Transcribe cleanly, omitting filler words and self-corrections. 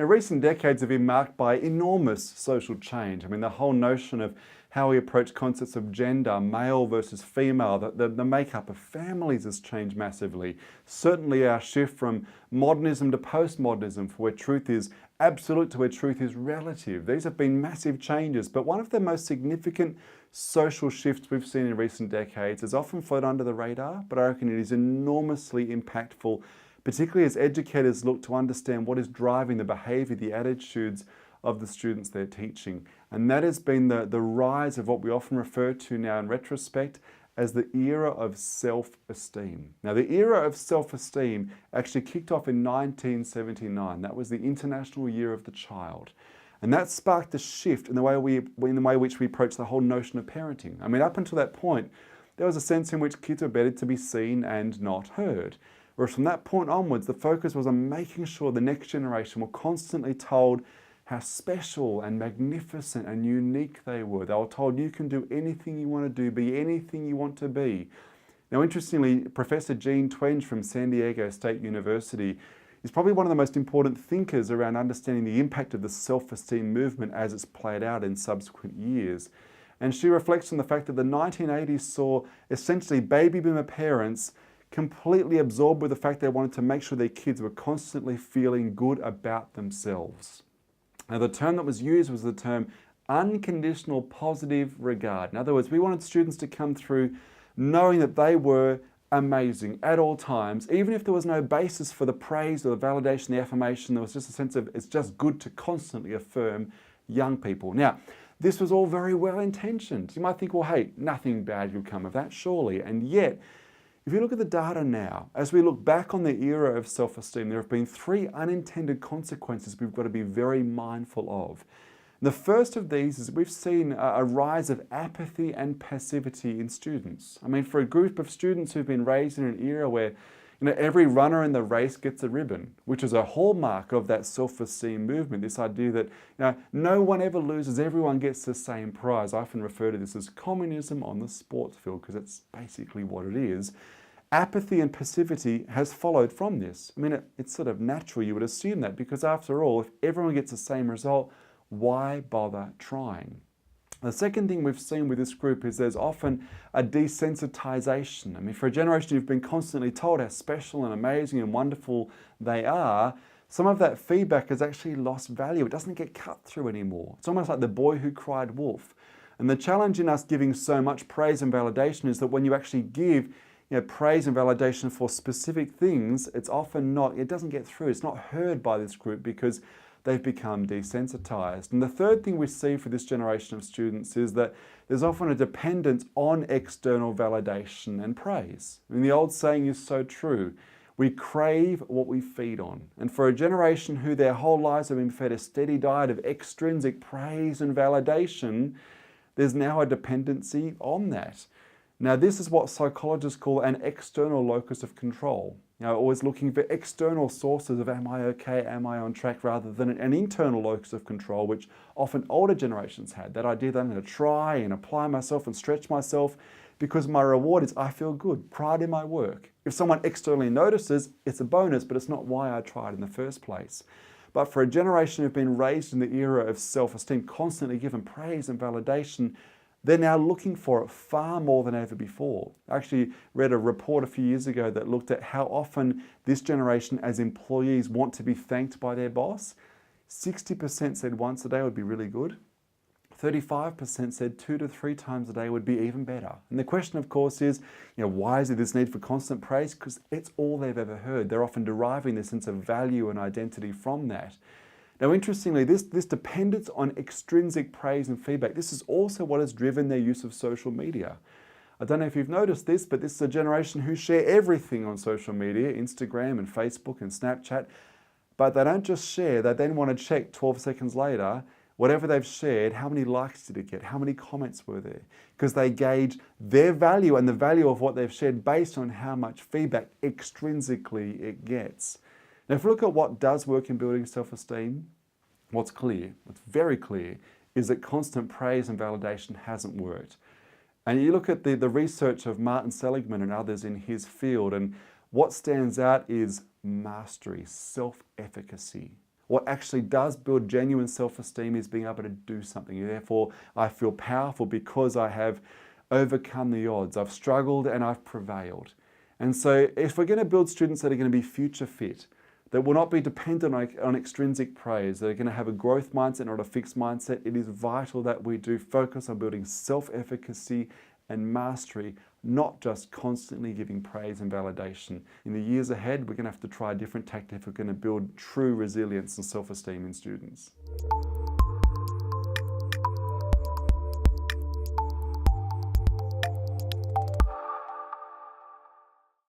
recent decades have been marked by enormous social change. I mean, the whole notion of how we approach concepts of gender, male versus female, the makeup of families has changed massively. Certainly our shift from modernism to postmodernism, for where truth is absolute to where truth is relative. These have been massive changes, but one of the most significant social shifts we've seen in recent decades has often flown under the radar, but I reckon it is enormously impactful, particularly as educators look to understand what is driving the behaviour, the attitudes of the students they're teaching. And that has been the rise of what we often refer to now in retrospect as the era of self-esteem. Now, the era of self-esteem actually kicked off in 1979. That was the International Year of the Child. And that sparked a shift in the way which we approach the whole notion of parenting. I mean, up until that point, there was a sense in which kids were better to be seen and not heard. Whereas from that point onwards, the focus was on making sure the next generation were constantly told how special and magnificent and unique they were. They were told you can do anything you want to do, be anything you want to be. Now, interestingly, Professor Jean Twenge from San Diego State University is probably one of the most important thinkers around understanding the impact of the self-esteem movement as it's played out in subsequent years. And she reflects on the fact that the 1980s saw essentially baby boomer parents completely absorbed with the fact they wanted to make sure their kids were constantly feeling good about themselves. Now, the term that was used was the term unconditional positive regard. In other words, we wanted students to come through knowing that they were amazing at all times, even if there was no basis for the praise or the validation, the affirmation. There was just a sense of it's just good to constantly affirm young people. Now, this was all very well intentioned. You might think, well, hey, nothing bad will come of that, surely. And yet, if you look at the data now, as we look back on the era of self-esteem, there have been 3 unintended consequences we've got to be very mindful of. The first of these is we've seen a rise of apathy and passivity in students. I mean, for a group of students who've been raised in an era where every runner in the race gets a ribbon, which is a hallmark of that self-esteem movement, this idea that no one ever loses, everyone gets the same prize. I often refer to this as communism on the sports field because it's basically what it is. Apathy and passivity has followed from this. I mean, it's sort of natural you would assume that because after all, if everyone gets the same result, why bother trying? The second thing we've seen with this group is there's often a desensitization. I mean, for a generation who've been constantly told how special and amazing and wonderful they are, some of that feedback has actually lost value. It doesn't get cut through anymore. It's almost like the boy who cried wolf. And the challenge in us giving so much praise and validation is that when you actually give praise and validation for specific things, it's often not, it doesn't get through. It's not heard by this group because they've become desensitized. And the third thing we see for this generation of students is that there's often a dependence on external validation and praise. I mean, the old saying is so true. We crave what we feed on. And for a generation who their whole lives have been fed a steady diet of extrinsic praise and validation, there's now a dependency on that. Now, this is what psychologists call an external locus of control. Always looking for external sources of am I okay, am I on track, rather than an internal locus of control, which often older generations had. That idea that I'm going to try and apply myself and stretch myself because my reward is I feel good, pride in my work. If someone externally notices, it's a bonus, but it's not why I tried in the first place. But for a generation who've been raised in the era of self-esteem, constantly given praise and validation, they're now looking for it far more than ever before. I actually read a report a few years ago that looked at how often this generation as employees want to be thanked by their boss. 60% said once a day would be really good. 35% said 2 to 3 times a day would be even better. And the question, of course, is, why is there this need for constant praise? Because it's all they've ever heard. They're often deriving this sense of value and identity from that. Now, interestingly, this dependence on extrinsic praise and feedback, this is also what has driven their use of social media. I don't know if you've noticed this, but this is a generation who share everything on social media, Instagram and Facebook and Snapchat, but they don't just share, they then want to check 12 seconds later, whatever they've shared, how many likes did it get, how many comments were there? Because they gauge their value and the value of what they've shared based on how much feedback extrinsically it gets. Now, if we look at what does work in building self-esteem, what's very clear, is that constant praise and validation hasn't worked. And you look at the research of Martin Seligman and others in his field, and what stands out is mastery, self-efficacy. What actually does build genuine self-esteem is being able to do something. Therefore, I feel powerful because I have overcome the odds. I've struggled and I've prevailed. And so if we're going to build students that are going to be future fit, that will not be dependent on extrinsic praise, that are going to have a growth mindset, not a fixed mindset, it is vital that we do focus on building self-efficacy and mastery, not just constantly giving praise and validation. In the years ahead, we're going to have to try a different tactic if we're going to build true resilience and self-esteem in students.